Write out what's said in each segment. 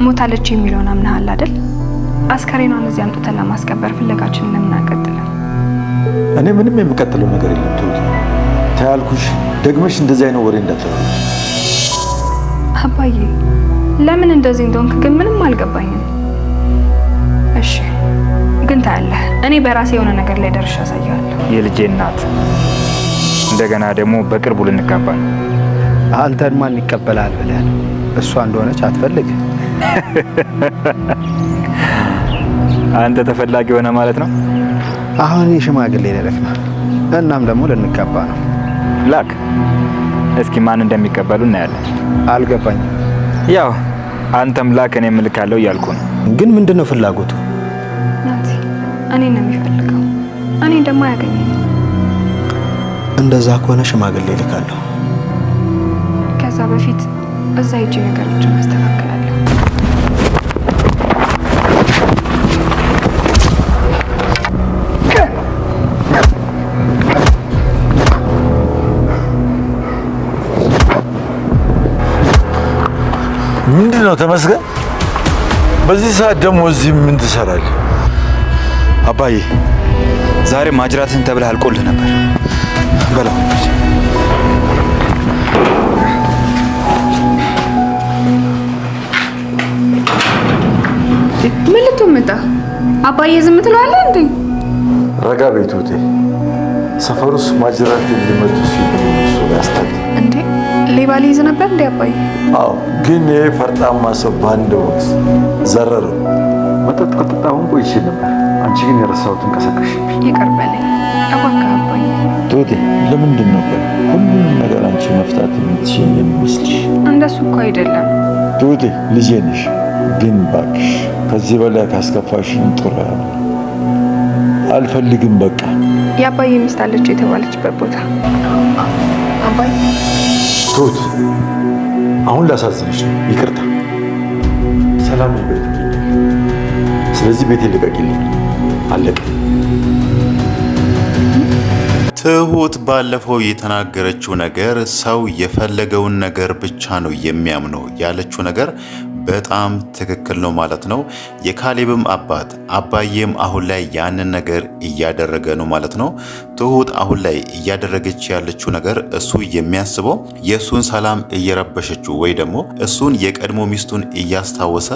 ሞታለች የሚለውን አምናሃል አይደል? አስከሬኗን እዚህ አምጥተን ለማስቀበር ፍለጋችንን ለምን አንቀጥልም? እኔ ምንም የምቀጥለው ነገር የለም ትሁት። ታያልኩሽ ደግመሽ እንደዚህ አይነት ወሬ እንዳትረጂ። አባዬ ለምን እንደዚህ እንደሆንክ ግን ምንም አልገባኝም። እሺ ግን ታያለህ፣ እኔ በራሴ የሆነ ነገር ላይ ደርሼ አሳያለሁ። የልጄ እናት እንደገና ደግሞ በቅርቡ ልንጋባ ነው። አንተን ማን ይቀበላል ብለህ ነው? እሷ እንደሆነች አትፈልግ። አንተ ተፈላጊ ሆነ ማለት ነው። አሁን የሽማግሌ ልልክ ነው፣ እናም ደግሞ ልንጋባ ነው። ላክ እስኪ ማን እንደሚቀበሉ እናያለን። አልገባኝም። ያው አንተም ላክ እኔም እልካለሁ እያልኩ ነው። ግን ምንድነው ፍላጎቱ? ናቲ እኔ ነው የሚፈልገው፣ እኔ ደግሞ አያገኘኝም። እንደዛ ከሆነ ሽማግሌ ልካለሁ። ከዛ በፊት እዛ ሂጅ ነገሮችን አስተካክላለሁ። ምንድነው ተመስገን? በዚህ ሰዓት ደግሞ እዚህ ምን ትሰራለህ? አባዬ ዛሬ ማጅራትን ተብለህ አልቆልህ ነበር። በላው ምን ልትመጣ? አባዬ ዝም ትለዋለህ እንዴ? ረጋ በይ ትሁቴ። ሰፈሩስ ማጅራት ሊመቱ ሲሉ እሱ ያስታል እንዴ? ሌባ ሊይዝ ነበር እንዴ አባዬ? አዎ፣ ግን ይሄ ፈርጣማ ሰው ባንድ ወቅት ዘረረው። መጠጥ ከጠጣሁን ቆይቼ ነበር። አንቺ ግን የረሳሁትን ቀሰቀሽብኝ። ይቅር በለኝ እባክህ አባዬ። ትሁቴ ለምንድን ነው ሁሉንም ነገር አንቺ መፍታት የምትችይ የሚመስልሽ? እንደሱ እኮ አይደለም ትሁቴ፣ ልጄ ነሽ። ግን እባክሽ ከዚህ በላይ ካስከፋሽኝ ጥሩ አይሆንም። አልፈልግም በቃ። የአባዬ ሚስት አለች የተባለችበት ቦታ አባዬ። ትሁት አሁን ላሳዝንሽ ነው፣ ይቅርታ። ሰላም ይበል። ስለዚህ ቤቴ ልቀቂልኝ፣ አለቀ። ትሁት ባለፈው የተናገረችው ነገር ሰው የፈለገውን ነገር ብቻ ነው የሚያምነው ያለችው ነገር በጣም ትክክል ነው ማለት ነው። የካሌብም አባት አባዬም አሁን ላይ ያንን ነገር እያደረገ ነው ማለት ነው። ትሁት አሁን ላይ እያደረገች ያለችው ነገር እሱ የሚያስበው የእሱን ሰላም እየረበሸችው ወይ ደግሞ እሱን የቀድሞ ሚስቱን እያስታወሰ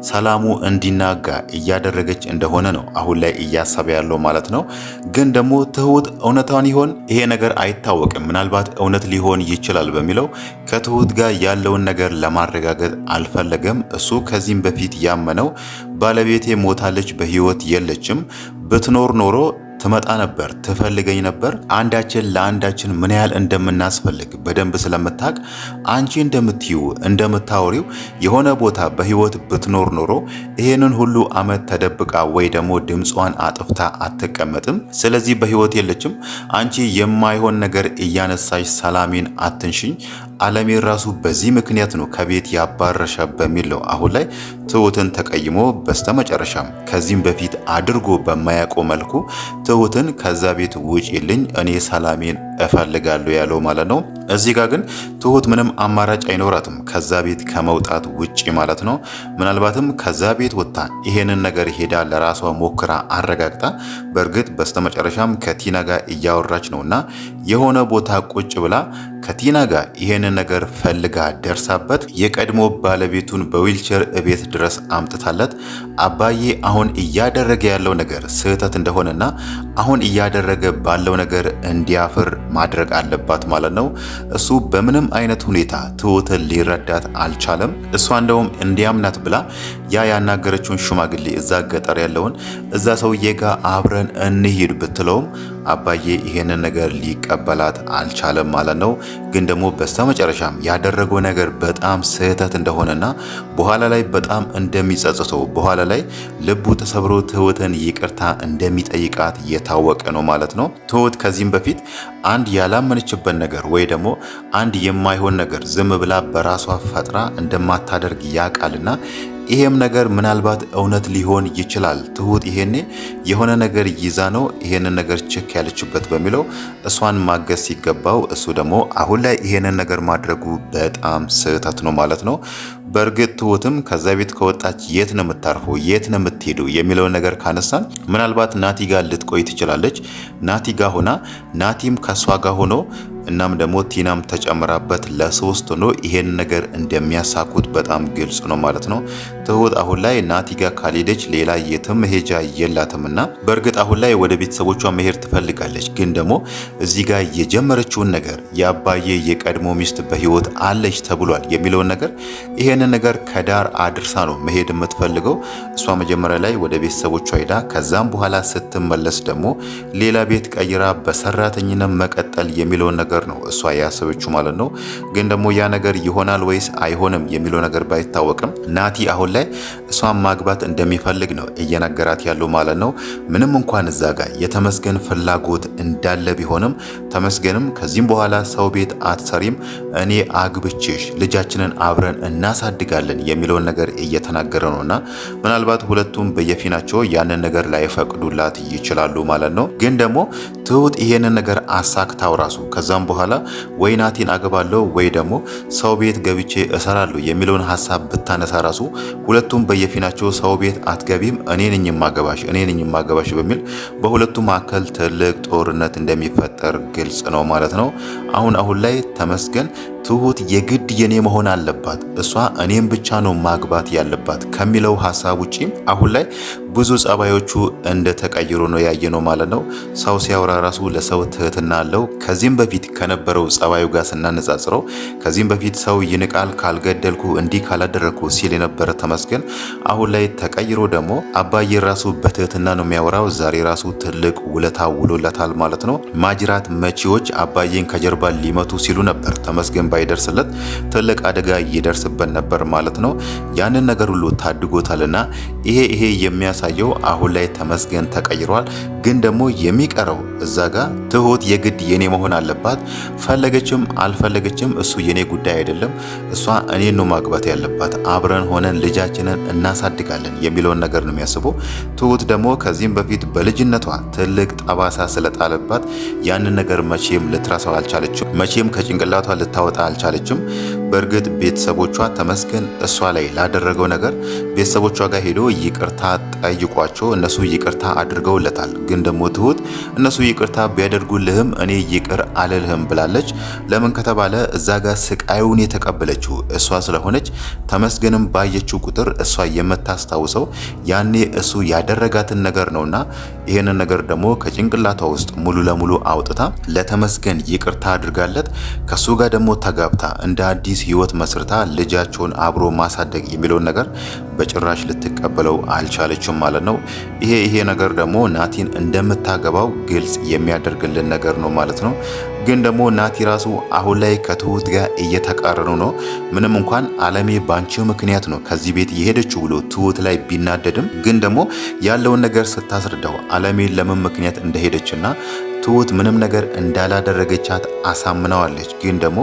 ሰላሙ እንዲናጋ እያደረገች እንደሆነ ነው አሁን ላይ እያሰበ ያለው ማለት ነው። ግን ደግሞ ትሁት እውነታውን ይሆን ይሄ ነገር አይታወቅም። ምናልባት እውነት ሊሆን ይችላል በሚለው ከትሁት ጋር ያለውን ነገር ለማረጋገጥ አልፈለገም። እሱ ከዚህም በፊት ያመነው ባለቤቴ ሞታለች፣ በህይወት የለችም፣ ብትኖር ኖሮ ትመጣ ነበር፣ ትፈልገኝ ነበር። አንዳችን ለአንዳችን ምን ያህል እንደምናስፈልግ በደንብ ስለምታውቅ አንቺ እንደምትዩ እንደምታወሪው የሆነ ቦታ በህይወት ብትኖር ኖሮ ይሄንን ሁሉ አመት ተደብቃ ወይ ደግሞ ድምጿን አጥፍታ አትቀመጥም። ስለዚህ በህይወት የለችም። አንቺ የማይሆን ነገር እያነሳሽ ሰላሜን አትንሽኝ። አለሜ ራሱ በዚህ ምክንያት ነው ከቤት ያባረሻ በሚለው አሁን ላይ ትሁትን ተቀይሞ በስተመጨረሻም ከዚህም በፊት አድርጎ በማያውቀው መልኩ ትሁትን ከዛ ቤት ውጪልኝ፣ እኔ ሰላሜን እፈልጋለሁ ያለው ማለት ነው። እዚህ ጋር ግን ትሁት ምንም አማራጭ አይኖራትም ከዛ ቤት ከመውጣት ውጪ ማለት ነው። ምናልባትም ከዛ ቤት ወጥታ ይሄንን ነገር ሄዳ ለራሷ ሞክራ አረጋግጣ በእርግጥ በስተመጨረሻም ከቲና ጋር እያወራች ነውና የሆነ ቦታ ቁጭ ብላ ከቲና ጋር ይሄንን ነገር ፈልጋ ደርሳበት የቀድሞ ባለቤቱን በዊልቸር እቤት ድረስ አምጥታለት አባዬ አሁን እያደረገ ያለው ነገር ስህተት እንደሆነና አሁን እያደረገ ባለው ነገር እንዲያፍር ማድረግ አለባት ማለት ነው። እሱ በምንም አይነት ሁኔታ ትሁትን ሊረዳት አልቻለም። እሷ እንደውም እንዲያምናት ብላ ያ ያናገረችውን ሽማግሌ እዛ ገጠር ያለውን እዛ ሰውዬ ጋር አብረን እንሂድ ብትለውም አባዬ ይሄንን ነገር ሊቀበላት አልቻለም ማለት ነው። ግን ደግሞ በስተመጨረሻም ያደረገው ነገር በጣም ስህተት እንደሆነና በኋላ ላይ በጣም እንደሚጸጽተው በኋላ ላይ ልቡ ተሰብሮ ትሁትን ይቅርታ እንደሚጠይቃት የታወቀ ነው ማለት ነው። ትሁት ከዚህም በፊት አንድ ያላመነችበት ነገር ወይ ደግሞ አንድ የማይሆን ነገር ዝም ብላ በራሷ ፈጥራ እንደማታደርግ ያቃልና ይሄም ነገር ምናልባት እውነት ሊሆን ይችላል። ትሁት ይሄኔ የሆነ ነገር ይዛ ነው ይሄንን ነገር ቸክ ያለችበት በሚለው እሷን ማገዝ ሲገባው እሱ ደግሞ አሁን ላይ ይሄንን ነገር ማድረጉ በጣም ስህተት ነው ማለት ነው። በእርግጥ ትሁትም ከዛ ቤት ከወጣች የት ነው የምታርፈው፣ የት ነው የምትሄደው የሚለውን ነገር ካነሳን ምናልባት ናቲ ጋር ልትቆይ ትችላለች። ናቲ ጋር ሆና ናቲም ከሷ ጋር ሆኖ እናም ደግሞ ቲናም ተጨምራበት ለሶስት ሆኖ ይሄን ነገር እንደሚያሳኩት በጣም ግልጽ ነው ማለት ነው። ትሁት አሁን ላይ ናቲ ጋር ካልሄደች ሌላ የትም መሄጃ የላትምና በእርግጥ አሁን ላይ ወደ ቤተሰቦቿ መሄድ ትፈልጋለች። ግን ደግሞ እዚህ ጋር የጀመረችውን ነገር የአባዬ የቀድሞ ሚስት በህይወት አለች ተብሏል የሚለውን ነገር ይሄንን ነገር ከዳር አድርሳ ነው መሄድ የምትፈልገው። እሷ መጀመሪያ ላይ ወደ ቤተሰቦቿ ሄዳ ከዛም በኋላ ስትመለስ ደግሞ ሌላ ቤት ቀይራ በሰራተኝነት መቀጠል የሚለውን ነገር ነው እሷ ያሰበችው ማለት ነው። ግን ደግሞ ያ ነገር ይሆናል ወይስ አይሆንም የሚለው ነገር ባይታወቅም ናቲ አሁን ላይ እሷን ማግባት እንደሚፈልግ ነው እየነገራት ያለው ማለት ነው። ምንም እንኳን እዛ ጋር የተመስገን ፍላጎት እንዳለ ቢሆንም ተመስገንም ከዚህም በኋላ ሰው ቤት አትሰሪም፣ እኔ አግብቼሽ ልጃችንን አብረን እናሳድጋለን የሚለውን ነገር እየተናገረ ነውና ምናልባት ሁለቱም በየፊናቸው ያንን ነገር ላይፈቅዱላት ይችላሉ ማለት ነው። ግን ደግሞ ትሁት ይሄንን ነገር አሳክታው ራሱ ከዛም በኋላ ወይ ናቲን አገባለሁ ወይ ደግሞ ሰው ቤት ገብቼ እሰራለሁ የሚለውን ሐሳብ ብታነሳ ራሱ ሁለቱም በየፊናቸው ሰው ቤት አትገቢም፣ እኔ ነኝ የማገባሽ በሚል በሁለቱም መካከል ትልቅ ጦርነት እንደሚፈጠር ግልጽ ነው ማለት ነው። አሁን ላይ ተመስገን ትሁት የግድ የኔ መሆን አለባት፣ እሷ እኔም ብቻ ነው ማግባት ያለባት ከሚለው ሐሳብ ውጪ አሁን ላይ ብዙ ጸባዮቹ እንደ ተቀይሮ ነው ያየነው ማለት ነው። ሰው ሲያወራ ራሱ ለሰው ትህትና አለው። ከዚህም በፊት ከነበረው ጸባዩ ጋር ስናነጻጽረው ከዚህም በፊት ሰው ይንቃል፣ ካልገደልኩ እንዲህ ካላደረኩ ሲል የነበረ ተመስገን አሁን ላይ ተቀይሮ ደግሞ አባዬ ራሱ በትህትና ነው የሚያወራው። ዛሬ ራሱ ትልቅ ውለታ ውሎለታል ማለት ነው። ማጅራት መቺዎች አባዬን ከጀርባ ሊመቱ ሲሉ ነበር። ተመስገን ባይደርስለት ትልቅ አደጋ ይደርስበት ነበር ማለት ነው። ያንን ነገር ሁሉ ታድጎታልና ይሄ የሚያሳየው አሁን ላይ ተመስገን ተቀይሯል። ግን ደግሞ የሚቀረው እዛ ጋር ትሁት የግድ የኔ መሆን አለባት፣ ፈለገችም አልፈለገችም እሱ የኔ ጉዳይ አይደለም፣ እሷ እኔን ነው ማግባት ያለባት፣ አብረን ሆነን ልጃችንን እናሳድጋለን የሚለውን ነገር ነው የሚያስበው። ትሁት ደግሞ ከዚህም በፊት በልጅነቷ ትልቅ ጠባሳ ስለጣለባት ያንን ነገር መቼም ልትረሳው አልቻለችም፣ መቼም ከጭንቅላቷ ልታወጣ አልቻለችም። በእርግጥ ቤተሰቦቿ ተመስገን እሷ ላይ ላደረገው ነገር ቤተሰቦቿ ጋር ሄዶ ይቅርታ ጠይቋቸው እነሱ ይቅርታ አድርገውለታል። ግን ደግሞ ትሁት እነሱ ይቅርታ ቢያደርጉልህም እኔ ይቅር አልልህም ብላለች። ለምን ከተባለ እዛ ጋር ስቃዩን የተቀበለችው እሷ ስለሆነች ተመስገንም ባየችው ቁጥር እሷ የምታስታውሰው ያኔ እሱ ያደረጋትን ነገር ነውና ይሄንን ነገር ደግሞ ከጭንቅላቷ ውስጥ ሙሉ ለሙሉ አውጥታ ለተመስገን ይቅርታ አድርጋለት ከሱ ጋር ደግሞ ተጋብታ እንደ አዲስ ህይወት መስርታ ልጃቸውን አብሮ ማሳደግ የሚለውን ነገር በጭራሽ ልትቀበለው አልቻለችም ማለት ነው። ይሄ ነገር ደግሞ ናቲን እንደምታገባው ግልጽ የሚያደርግልን ነገር ነው ማለት ነው። ግን ደግሞ ናቲ ራሱ አሁን ላይ ከትሁት ጋር እየተቃረኑ ነው። ምንም እንኳን አለሜ ባንቺ ምክንያት ነው ከዚህ ቤት የሄደችው ብሎ ትሁት ላይ ቢናደድም ግን ደግሞ ያለውን ነገር ስታስረዳው አለሜ ለምን ምክንያት እንደሄደችና ትሁት ምንም ነገር እንዳላደረገቻት አሳምናዋለች። ግን ደግሞ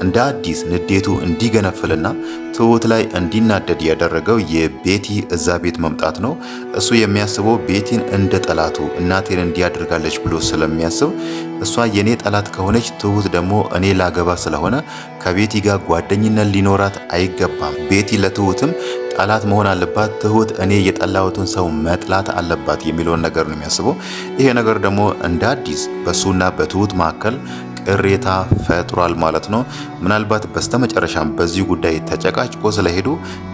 እንደ አዲስ ንዴቱ እንዲገነፍልና ትሁት ላይ እንዲናደድ ያደረገው የቤቲ እዛ ቤት መምጣት ነው። እሱ የሚያስበው ቤቲን እንደ ጠላቱ እናቴን እንዲያደርጋለች ብሎ ስለሚያስብ እሷ የኔ ጠላት ከሆነች ትሁት ደግሞ እኔ ላገባ ስለሆነ ከቤቲ ጋር ጓደኝነት ሊኖራት አይገባም። ቤቲ ለትሁትም ጠላት መሆን አለባት። ትሁት እኔ የጠላሁትን ሰው መጥላት አለባት የሚለውን ነገር ነው የሚያስበው። ይሄ ነገር ደግሞ እንደ አዲስ በሱና በትሁት መካከል ቅሬታ ፈጥሯል ማለት ነው። ምናልባት በስተመጨረሻም በዚህ ጉዳይ ተጨቃጭቆ ስለሄዱ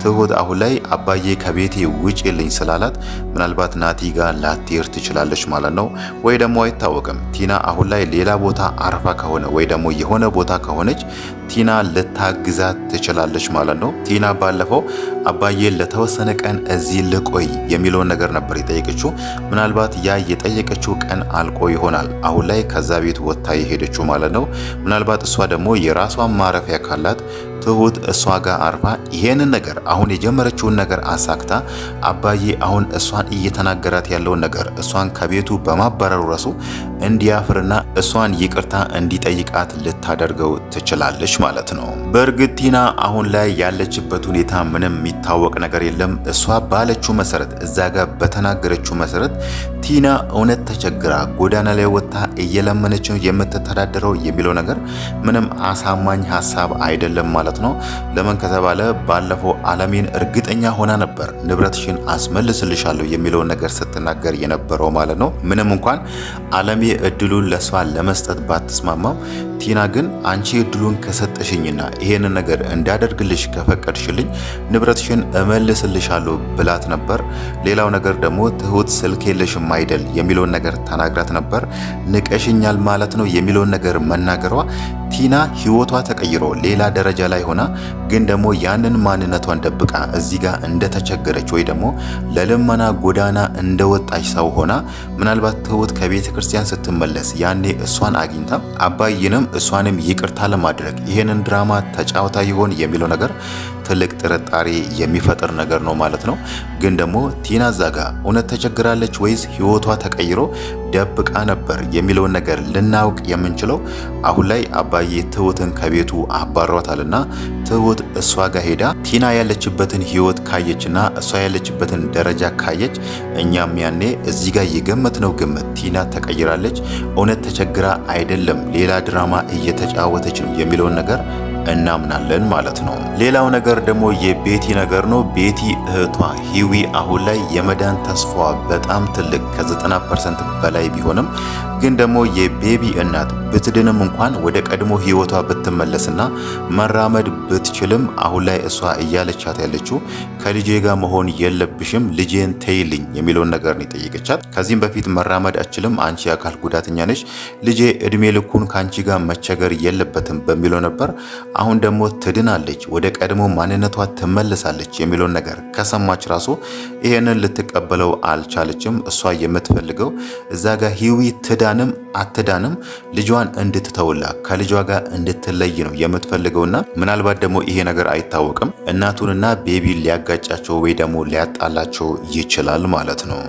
ትሁት አሁን ላይ አባዬ ከቤቴ ውጪልኝ ስላላት ምናልባት ናቲ ጋር ላትሄድ ትችላለች ማለት ነው። ወይ ደግሞ አይታወቅም። ቲና አሁን ላይ ሌላ ቦታ አርፋ ከሆነ ወይ ደግሞ የሆነ ቦታ ከሆነች ቲና ልታግዛት ትችላለች ማለት ነው። ቲና ባለፈው አባዬ ለተወሰነ ቀን እዚህ ልቆይ የሚለውን ነገር ነበር የጠየቀችው። ምናልባት ያ የጠየቀችው ቀን አልቆ ይሆናል አሁን ላይ ከዛ ቤት ወጥታ የሄደችው ማለት ነው። ምናልባት እሷ ደግሞ የራሷን ማረፊያ ካላት ትሁት እሷ ጋር አርፋ ይሄንን ነገር አሁን የጀመረችውን ነገር አሳክታ አባዬ አሁን እሷን እየተናገራት ያለውን ነገር እሷን ከቤቱ በማባረሩ ራሱ እንዲያፍርና እሷን ይቅርታ እንዲጠይቃት ልታደርገው ትችላለች ማለት ነው። በእርግጥ ቲና አሁን ላይ ያለችበት ሁኔታ ምንም የሚታወቅ ነገር የለም። እሷ ባለችው መሰረት እዛ ጋር በተናገረችው መሰረት ቲና እውነት ተቸግራ ጎዳና ላይ ወጥታ እየለመነች የምትተዳደረው የሚለው ነገር ምንም አሳማኝ ሀሳብ አይደለም ማለት ነው። ለምን ከተባለ ባለፈው አለሜን እርግጠኛ ሆና ነበር ንብረትሽን አስመልስልሻለሁ የሚለውን ነገር ስትናገር የነበረው ማለት ነው። ምንም እንኳን አለሜ እድሉን ለሷ ለመስጠት ባትስማማም ቲና ግን አንቺ እድሉን ከሰጠሽኝና ይሄንን ነገር እንዳደርግልሽ ከፈቀድሽልኝ ንብረትሽን እመልስልሻለሁ ብላት ነበር። ሌላው ነገር ደግሞ ትሁት ስልክ የለሽም አይደል የሚለውን ነገር ተናግራት ነበር። ንቀሽኛል ማለት ነው የሚለውን ነገር መናገሯ ቲና ህይወቷ ተቀይሮ ሌላ ደረጃ ላይ ሆና ግን ደግሞ ያንን ማንነቷን ደብቃ እዚህ ጋር እንደተቸገረች ወይ ደግሞ ለልመና ጎዳና እንደወጣች ሰው ሆና ምናልባት ትሁት ከቤተ ክርስቲያን ስትመለስ ያኔ እሷን አግኝታ አባይንም እሷንም ይቅርታ ለማድረግ ይሄንን ድራማ ተጫውታ ይሆን የሚለው ነገር ትልቅ ጥርጣሬ የሚፈጥር ነገር ነው ማለት ነው። ግን ደግሞ ቲና ዛጋ እውነት ተቸግራለች ወይስ ህይወቷ ተቀይሮ ደብቃ ነበር የሚለውን ነገር ልናውቅ የምንችለው አሁን ላይ አባዬ ትሁትን ከቤቱ አባሯታልና ትሁት እሷ ጋር ሄዳ ቲና ያለችበትን ህይወት ካየችና እሷ ያለችበትን ደረጃ ካየች እኛም ያኔ እዚህ ጋር የገመትነው ግምት ቲና ተቀይራለች፣ እውነት ተቸግራ አይደለም ሌላ ድራማ እየተጫወተች ነው የሚለውን ነገር እናምናለን ማለት ነው። ሌላው ነገር ደግሞ የቤቲ ነገር ነው። ቤቲ እህቷ ሂዊ አሁን ላይ የመዳን ተስፋዋ በጣም ትልቅ ከ90% በላይ ቢሆንም ግን ደግሞ የቤቢ እናት ብትድንም እንኳን ወደ ቀድሞ ህይወቷ ብትመለስና መራመድ ብትችልም አሁን ላይ እሷ እያለቻት ያለችው ከልጄ ጋር መሆን የለብሽም ልጄን ተይልኝ የሚለውን ነገር ነው የጠየቀቻት። ከዚህም በፊት መራመድ አችልም አንቺ የአካል ጉዳተኛ ነሽ፣ ልጄ እድሜ ልኩን ከአንቺ ጋር መቸገር የለበትም በሚለው ነበር። አሁን ደግሞ ትድናለች፣ ወደ ቀድሞ ማንነቷ ትመለሳለች የሚለውን ነገር ከሰማች ራሱ ይሄንን ልትቀበለው አልቻለችም። እሷ የምትፈልገው እዛ ጋር ሂዊ ትዳንም አትዳንም ልጇን እንድትተውላ ከልጇ ጋር እንድትለይ ነው የምትፈልገውና ምናልባት ደግሞ ይሄ ነገር አይታወቅም እናቱንና ቤቢ ሊያጋጫቸው ወይ ደግሞ ሊያጣላቸው ይችላል ማለት ነው።